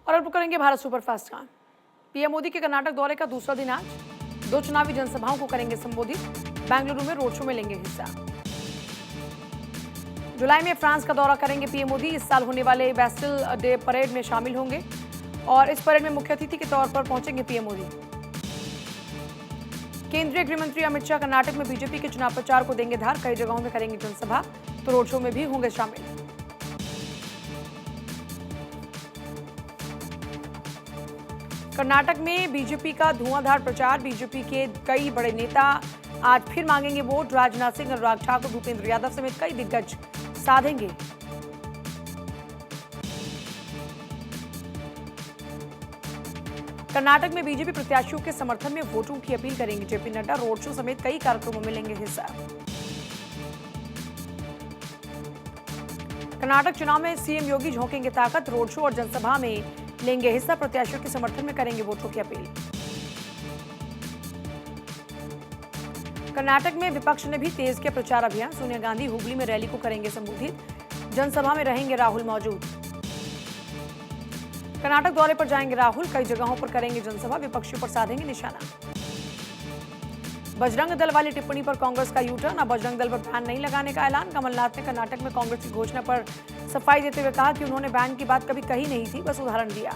और अब करेंगे भारत सुपरफास्ट का। पीएम मोदी के कर्नाटक दौरे का दूसरा दिन आज 2 चुनावी जनसभाओं को करेंगे संबोधित। बेंगलुरु में रोड शो में लेंगे हिस्सा। जुलाई में फ्रांस का दौरा करेंगे पीएम मोदी। इस साल होने वाले बेस्टिल डे परेड में शामिल होंगे और इस परेड में मुख्य अतिथि के तौर पर पहुंचेंगे पीएम मोदी। केंद्रीय गृह मंत्री अमित शाह कर्नाटक में बीजेपी के चुनाव प्रचार को देंगे धार। कई जगहों में करेंगे जनसभा, तो रोड शो में भी होंगे शामिल। कर्नाटक में बीजेपी का धुआंधार प्रचार। बीजेपी के कई बड़े नेता आज फिर मांगेंगे वोट। राजनाथ सिंह, अनुराग ठाकुर, भूपेंद्र यादव समेत कई दिग्गज साधेंगे। कर्नाटक में बीजेपी प्रत्याशियों के समर्थन में वोटों की अपील करेंगे जेपी नड्डा। रोड शो समेत कई कार्यक्रमों में लेंगे हिस्सा। कर्नाटक चुनाव में सीएम योगी झोंकेंगे ताकत। रोड शो और जनसभा में लेंगे हिस्सा। प्रत्याशियों के समर्थन में करेंगे वोटों की अपील। कर्नाटक में विपक्ष ने भी तेज किया प्रचार अभियान। सोनिया गांधी हुबली में रैली को करेंगे संबोधित। जनसभा में रहेंगे राहुल मौजूद। कर्नाटक दौरे पर जाएंगे राहुल। कई जगहों पर करेंगे जनसभा। विपक्षियों पर साधेंगे निशाना। बजरंग दल वाली टिप्पणी पर कांग्रेस का यूटर्न। अब बजरंग दल पर बैन नहीं लगाने का ऐलान। कमलनाथ ने कर्नाटक में कांग्रेस की घोषणा पर सफाई देते हुए कहा कि उन्होंने बैन की बात कभी कही नहीं थी, बस उदाहरण दिया।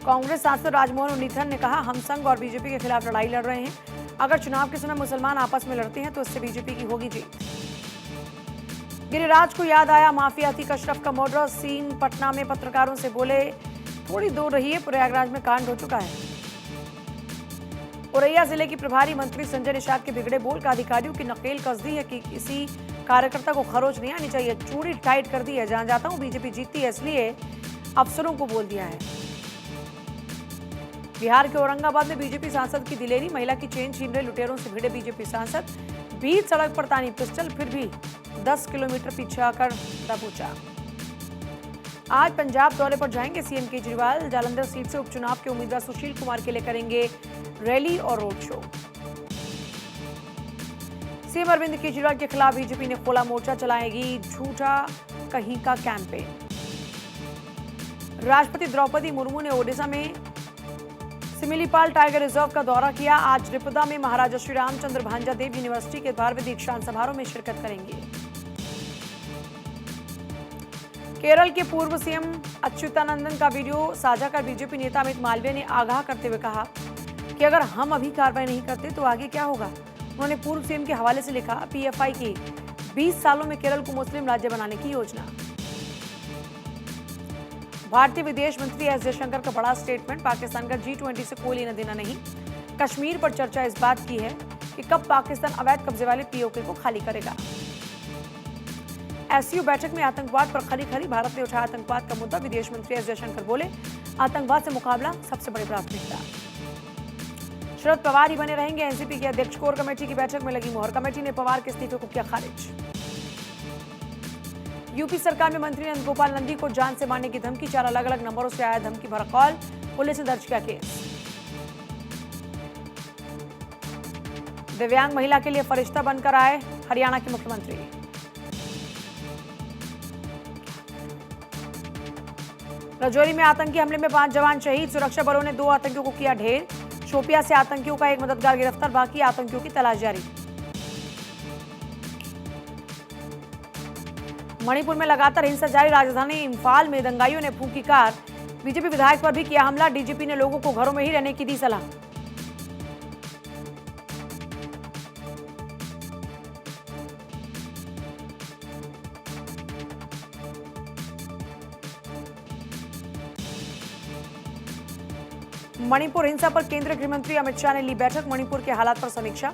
कांग्रेस सांसद राजमोहन उन्नीथन ने कहा, हम संघ और बीजेपी के खिलाफ लड़ाई लड़ रहे हैं। अगर चुनाव के समय मुसलमान आपस में लड़ते हैं तो इससे बीजेपी की होगी जीत। गिरिराज को याद आया माफिया अतीक अशरफ का मर्डर सीन। पटना में पत्रकारों से बोले, थोड़ी दूर रहिए, प्रयागराज में कांड हो चुका है। औरैया जिले की प्रभारी मंत्री संजय निषाद के बिगड़े बोल का अधिकारियों की नकेल कस दी है कि किसी कार्यकर्ता को खरोच नहीं आनी चाहिए। चूड़ी टाइट कर दी है। जहां जाता हूं बीजेपी जीतती है, इसलिए अफसरों को बोल दिया है। बिहार के औरंगाबाद में बीजेपी सांसद की दिलेरी। महिला की चेन छीन रहे लुटेरों से भिड़े बीजेपी सांसद। बीच सड़क पर तानी पिस्टल, फिर भी 10 किलोमीटर पीछा कर दबोचा। आज पंजाब दौरे पर जाएंगे सीएम केजरीवाल। जालंधर सीट से उपचुनाव के उम्मीदवार सुशील कुमार के लिए करेंगे रैली और road show. CM Arvind Kejriwal के खिलाफ बीजेपी ने खोला मोर्चा। चलाएगी झूठा कहीं का कैंपेन। राष्ट्रपति द्रौपदी मुर्मू ने ओडिशा में सिमिलीपाल टाइगर रिजर्व का दौरा किया। आज रिपदा में महाराजा श्री रामचंद्र भांजादेव यूनिवर्सिटी के 12वें दीक्षांत समारोह में शिरकत करेंगे। केरल के पूर्व सीएम अच्युतानंदन का वीडियो साझा कर बीजेपी नेता अमित मालवीय ने आगाह करते हुए कहा कि अगर हम अभी कार्रवाई नहीं करते तो आगे क्या होगा। उन्होंने पूर्व सीएम के हवाले से लिखा, पीएफआई की 20 सालों में केरल को मुस्लिम राज्य बनाने की योजना। भारतीय विदेश मंत्री एस जयशंकर का बड़ा स्टेटमेंट। पाकिस्तान का G20 से कोई लेना देना नहीं। कश्मीर पर चर्चा इस बात की है कि कब पाकिस्तान अवैध कब्जे वाले पीओके को खाली करेगा। एससीओ बैठक में आतंकवाद पर खरी खरी। भारत ने उठाया आतंकवाद का मुद्दा। विदेश मंत्री एस जयशंकर बोले, आतंकवाद से मुकाबला सबसे बड़ी प्राथमिकता। शरद पवार ही बने रहेंगे एनसीपी के अध्यक्ष। कोर कमेटी की बैठक में लगी मोहर। कमेटी ने पवार के इस्तीफे को किया खारिज। यूपी सरकार में मंत्री नंद गोपाल नंदी को जान से मारने की धमकी। 4 अलग अलग नंबरों से आया धमकी भरा कॉल। पुलिस ने दर्ज किया केस। दिव्यांग महिला के लिए फरिश्ता बनकर आए हरियाणा के मुख्यमंत्री। राजौरी में आतंकी हमले में 5 जवान शहीद। सुरक्षा बलों ने 2 आतंकियों को किया ढेर। शोपिया से आतंकियों का एक मददगार गिरफ्तार। बाकी आतंकियों की तलाश जारी। मणिपुर में लगातार हिंसा जारी। राजधानी इंफाल में दंगाइयों ने फूंकी कार। बीजेपी विधायक पर भी किया हमला। डीजीपी ने लोगों को घरों में ही रहने की दी सलाह। मणिपुर हिंसा पर केंद्रीय गृह मंत्री अमित शाह ने ली बैठक। मणिपुर के हालात पर समीक्षा।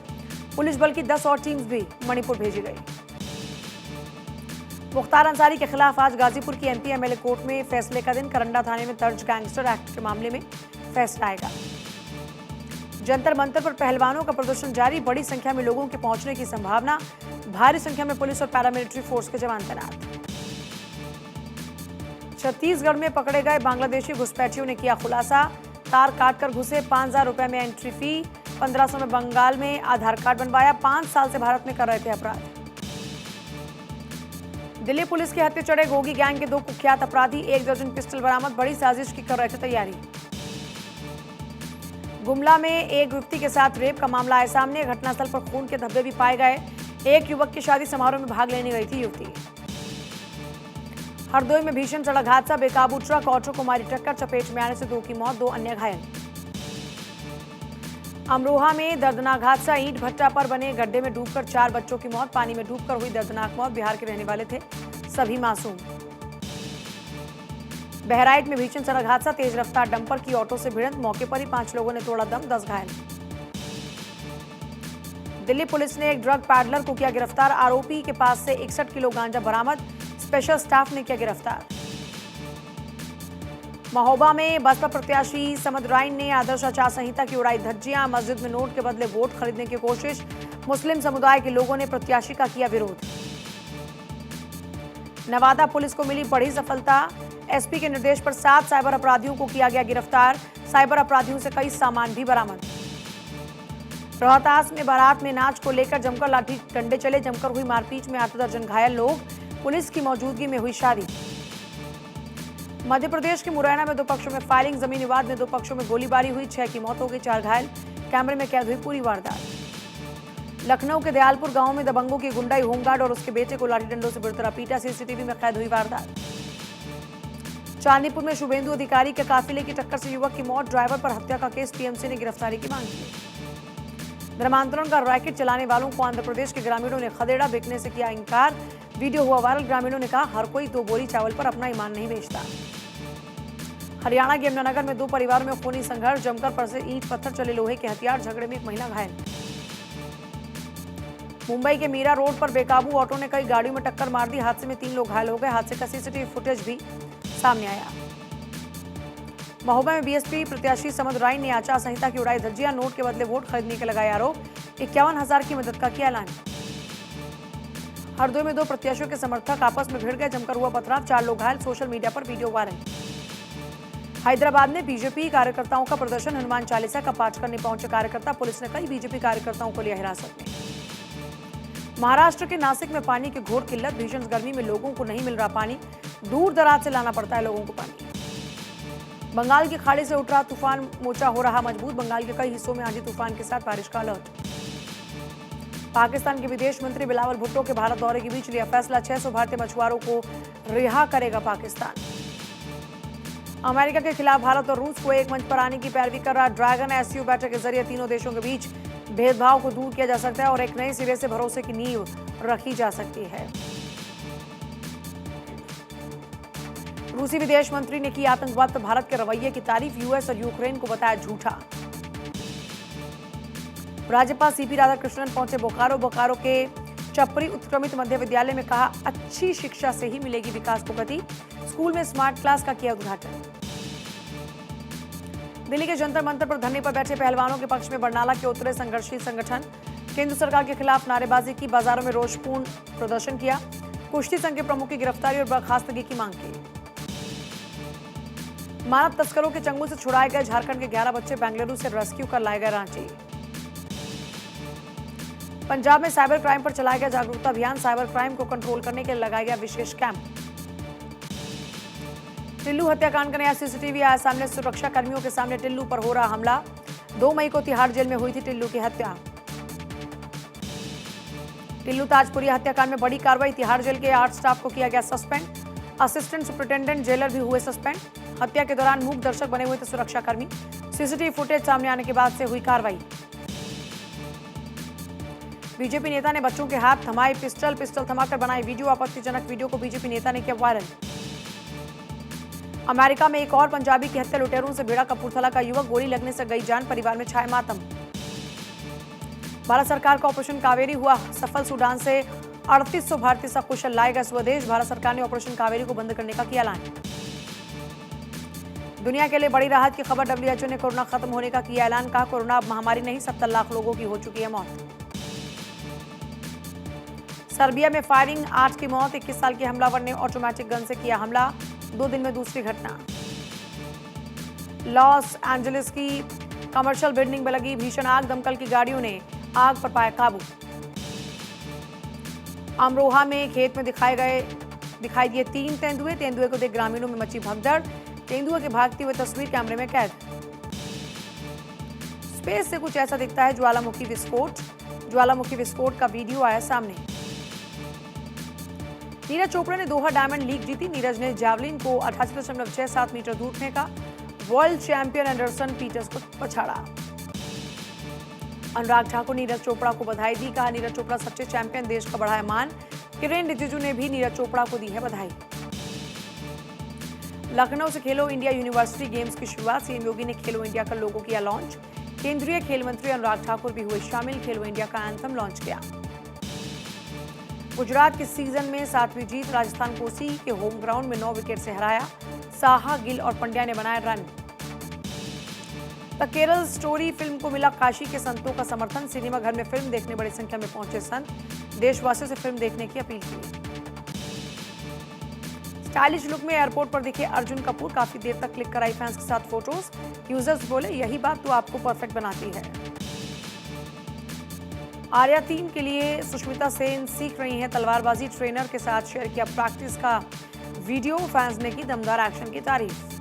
पुलिस बल की 10 और टीम्स भी मणिपुर भेजी गई। मुख्तार अंसारी के खिलाफ आज गाजीपुर की एमपी एमएलए कोर्ट में फैसले का दिन। करंडा थाने में दर्ज गैंगस्टर एक्ट के मामले में फैसला आएगा। जंतर मंतर पर पहलवानों का प्रदर्शन जारी। बड़ी संख्या में लोगों के पहुंचने की संभावना। भारी संख्या में पुलिस और पैरामिलिट्री फोर्स के जवान तैनात। छत्तीसगढ़ में पकड़े गए बांग्लादेशी घुसपैठियों ने किया खुलासा। तार काटकर घुसे। 5,000 रुपए में एंट्री फी। 1500 में बंगाल में आधार कार्ड बनवाया। 5 साल से भारत में कर रहे थे अपराध। दिल्ली पुलिस के हत्थे चढ़े गोगी गैंग के 2 कुख्यात अपराधी, 1 दर्जन पिस्टल बरामद, बड़ी साजिश की कर रहे थे तैयारी। गुमला में एक युवती के साथ रेप का मामला आया सामने, घटनास्थल पर खून के धब्बे भी पाए गए। एक युवक की शादी समारोह में भाग लेने गई थी युवती। हरदोई में भीषण सड़क हादसा, बेकाबू ट्रक ऑटो को मारी टक्कर, चपेट में आने से 2 की मौत, 2 अन्य घायल। अमरोहा में दर्दनाक हादसा, ईंट भट्टा पर बने गड्ढे में डूबकर 4 बच्चों की मौत, पानी में डूबकर हुई दर्दनाक मौत, बिहार के रहने वाले थे सभी मासूम। बहराइच में भीषण सड़क हादसा, तेज रफ्तार डंपर की ऑटो से भिड़ंत, मौके पर ही 5 लोगों ने तोड़ा दम, 10 घायल। दिल्ली पुलिस ने एक ड्रग पैडलर को किया गिरफ्तार, आरोपी के पास से 61 किलो गांजा बरामद, स्पेशल स्टाफ ने किया गिरफ्तार। महोबा में बसपा प्रत्याशी समद राइन ने आदर्श आचार संहिता की उड़ाई धज्जियां, मस्जिद में नोट के बदले वोट खरीदने की कोशिश, मुस्लिम समुदाय के लोगों ने प्रत्याशी का किया विरोध। नवादा पुलिस को मिली बड़ी सफलता, एसपी के निर्देश पर 7 साइबर अपराधियों को किया गया गिरफ्तार, साइबर अपराधियों से कई सामान भी बरामद। रोहतास में बारात में नाच को लेकर जमकर लाठी डंडे चले, जमकर हुई मारपीट में 8 दर्जन घायल लोग, पुलिस की मौजूदगी में हुई शादी। मध्य प्रदेश के मुरैना में 2 पक्षों में फायरिंग, जमीन विवाद में 2 पक्षों में गोलीबारी हुई, 6 की मौत हो गई, 4 घायल, कैमरे में कैद हुई पूरी वारदात। लखनऊ के दयालपुर गांव में दबंगों की गुंडाई, होमगार्ड और उसके बेटे को लाठी डंडों से बुरी तरह पीटा, सीसीटीवी में कैद हुई वारदात। चांदीपुर में शुभेंदु अधिकारी के काफिले की टक्कर से युवक की मौत, ड्राइवर पर हत्या का केस, टीएमसी ने गिरफ्तारी की मांग की। धर्मांतरण का रैकेट चलाने वालों को आंध्र प्रदेश के ग्रामीणों ने खदेड़ा, बिकने से किया इंकार, वीडियो हुआ वायरल, ग्रामीणों ने कहा हर कोई 2 बोरी चावल पर अपना ईमान नहीं बेचता। हरियाणा के यमुनानगर में 2 परिवारों में खूनी संघर्ष, जमकर बरसे ईंट पत्थर, चले लोहे के हथियार, झगड़े में एक महिला घायल। मुंबई के मीरा रोड पर बेकाबू ऑटो ने कई गाड़ियों में टक्कर मार दी, हादसे में 3 लोग घायल हो गए, हादसे का सीसीटीवी फुटेज भी सामने आया। महोबा में बीएसपी प्रत्याशी समद राइन ने आचार संहिता की उड़ाई धज्जियां, नोट के बदले वोट खरीदने के लगाए आरोप, 51,000 की मदद का किया ऐलान। हरदोई में 2 प्रत्याशियों के समर्थक आपस में भिड़ गए, जमकर हुआ पथराव, 4 लोग घायल, सोशल मीडिया पर वीडियो वायरल। हैदराबाद में बीजेपी कार्यकर्ताओं का प्रदर्शन, हनुमान चालीसा का पाठ करने पहुंचे कार्यकर्ता, पुलिस ने कई बीजेपी कार्यकर्ताओं को लिया हिरासत में। महाराष्ट्र के नासिक में पानी की घोर किल्लत, भीषण गर्मी में लोगों को नहीं मिल रहा पानी, दूर दराज से लाना पड़ता है लोगों को पानी। बंगाल की खाड़ी से उठ रहा तूफान मोर्चा हो रहा मजबूत, बंगाल के कई हिस्सों में आंधी तूफान के साथ बारिश का अलर्ट। पाकिस्तान के विदेश मंत्री बिलावल भुट्टो के भारत दौरे के बीच लिया फैसला, 600 भारतीय मछुआरों को रिहा करेगा पाकिस्तान। अमेरिका के खिलाफ भारत और रूस को एक मंच पर आने की पैरवी कर रहा ड्रैगन एससीओ बैठक के जरिए तीनों देशों के बीच भेदभाव को दूर किया जा सकता है और एक नए सिरे से भरोसे की नींव रखी जा सकती है। रूसी विदेश मंत्री ने की आतंकवाद पर भारत के रवैये की तारीफ, यूएस और यूक्रेन को बताया झूठा। राज्यपाल सीपी राधाकृष्णन पहुंचे बोकारो के चपरी उत्क्रमित मध्य विद्यालय में, कहा अच्छी शिक्षा से ही मिलेगी विकास को गति, स्कूल में स्मार्ट क्लास का किया उद्घाटन। दिल्ली के जंतर मंतर पर धरने पर बैठे पहलवानों के पक्ष में बरनाला के उतरे संघर्षशील संगठन, केंद्र सरकार के खिलाफ नारेबाजी की, बाजारों में रोषपूर्ण प्रदर्शन किया, कुश्ती संघ के प्रमुख की गिरफ्तारी और बर्खास्तगी की मांग की। मानव तस्करों के चंगुल से छुड़ाए गए झारखंड के 11 बच्चे बेंगलुरु से रेस्क्यू कर लाए गए रांची। पंजाब में साइबर क्राइम पर चलाया गया जागरूकता अभियान, साइबर क्राइम को कंट्रोल करने के लिए लगाया गया विशेष कैंप। टिल्लू हत्याकांड का नया सीसीटीवी आया सामने, सुरक्षा कर्मियों के सामने टिल्लू पर हो रहा हमला, 2 मई को तिहाड़ जेल में हुई थी टिल्लू की हत्या। टिल्लू ताजपुरी हत्याकांड में बड़ी कार्रवाई, तिहाड़ जेल के 8 स्टाफ को किया गया सस्पेंड, असिस्टेंट सुपरिटेंडेंट जेलर भी हुए सस्पेंड। हत्या के दौरान मूक दर्शक बने हुए थे सुरक्षाकर्मी, सीसीटीवी फुटेज सामने आने के बाद से हुई कार्रवाई। बीजेपी नेता ने बच्चों के हाथ थमाए पिस्टल थमाकर बनाई वीडियो, आपत्तिजनक वीडियो को बीजेपी नेता ने किया वायरल। अमेरिका में एक और पंजाबी की हत्या, लुटेरों से भिड़ा कपूरथला का युवक, गोली लगने से गई जान, परिवार में छाया मातम। भारत सरकार का ऑपरेशन कावेरी हुआ सफल, सूडान से 3800 भारतीय सकुशल लाए गए स्वदेश, भारत सरकार ने ऑपरेशन कावेरी को बंद करने का किया ऐलान। दुनिया के लिए बड़ी राहत की खबर, डब्ल्यूएचओ ने कोरोना खत्म होने का किया ऐलान, कहा कोरोना अब महामारी नहीं, 70 लाख लोगों की हो चुकी है मौत। सर्बिया में फायरिंग, 8 की मौत, 21 साल के हमलावर ने ऑटोमेटिक गन से किया हमला, 2 दिन में दूसरी घटना। लॉस एंजलिस की कमर्शियल बिल्डिंग में लगी भीषण आग, दमकल की गाड़ियों ने आग पर पाया काबू। अमरोहा में खेत में दिखाए गए दिखाई दिए 3 तेंदुए। तेंदुए को देख ग्रामीणों में मची भगदड़। तेंदुए के भागती हुई तस्वीर कैमरे में कैद। स्पेस से कुछ ऐसा दिखता है ज्वालामुखी विस्फोट। ज्वालामुखी विस्फोट का वीडियो आया सामने। नीरज चोपड़ा ने दोहा डायमंड लीग जीती। नीरज ने जैवलिन को 88.67 मीटर दूर फेंका। वर्ल्ड चैंपियन एंडरसन पीटर्स को पछाड़ा। अनुराग ठाकुर नीरज चोपड़ा को बधाई दी। कहा, नीरज चोपड़ा सच्चे चैंपियन, देश का बढ़ाया मान। किरेन रिजिजू ने भी नीरज चोपड़ा को दी है बधाई। लखनऊ से खेलो इंडिया यूनिवर्सिटी गेम्स की शुरुआत। सीएम योगी ने खेलो इंडिया का लोगो किया लॉन्च। केंद्रीय खेल मंत्री अनुराग ठाकुर भी हुए शामिल। खेलो इंडिया का एंथम लॉन्च किया। गुजरात के सीजन में 7वीं जीत। राजस्थान को कोसी के होम ग्राउंड में 9 विकेट से हराया। साहा, गिल और पंड्या ने बनाए run. The Kerala story film को मिला काशी के संतों का समर्थन। सिनेमाघर में फिल्म देखने बड़ी संख्या में पहुंचे संत। देशवासियों से फिल्म देखने की अपील की। स्टाइलिश लुक में एयरपोर्ट पर दिखे अर्जुन कपूर। काफी देर तक क्लिक कराई फैंस के साथ फोटोज। यूजर्स बोले, यही बात तो आपको परफेक्ट बनाती है। आर्या टीम के लिए सुष्मिता सेन सीख रही हैं तलवारबाजी। ट्रेनर के साथ शेयर किया प्रैक्टिस का वीडियो। फैंस ने की दमदार एक्शन की तारीफ।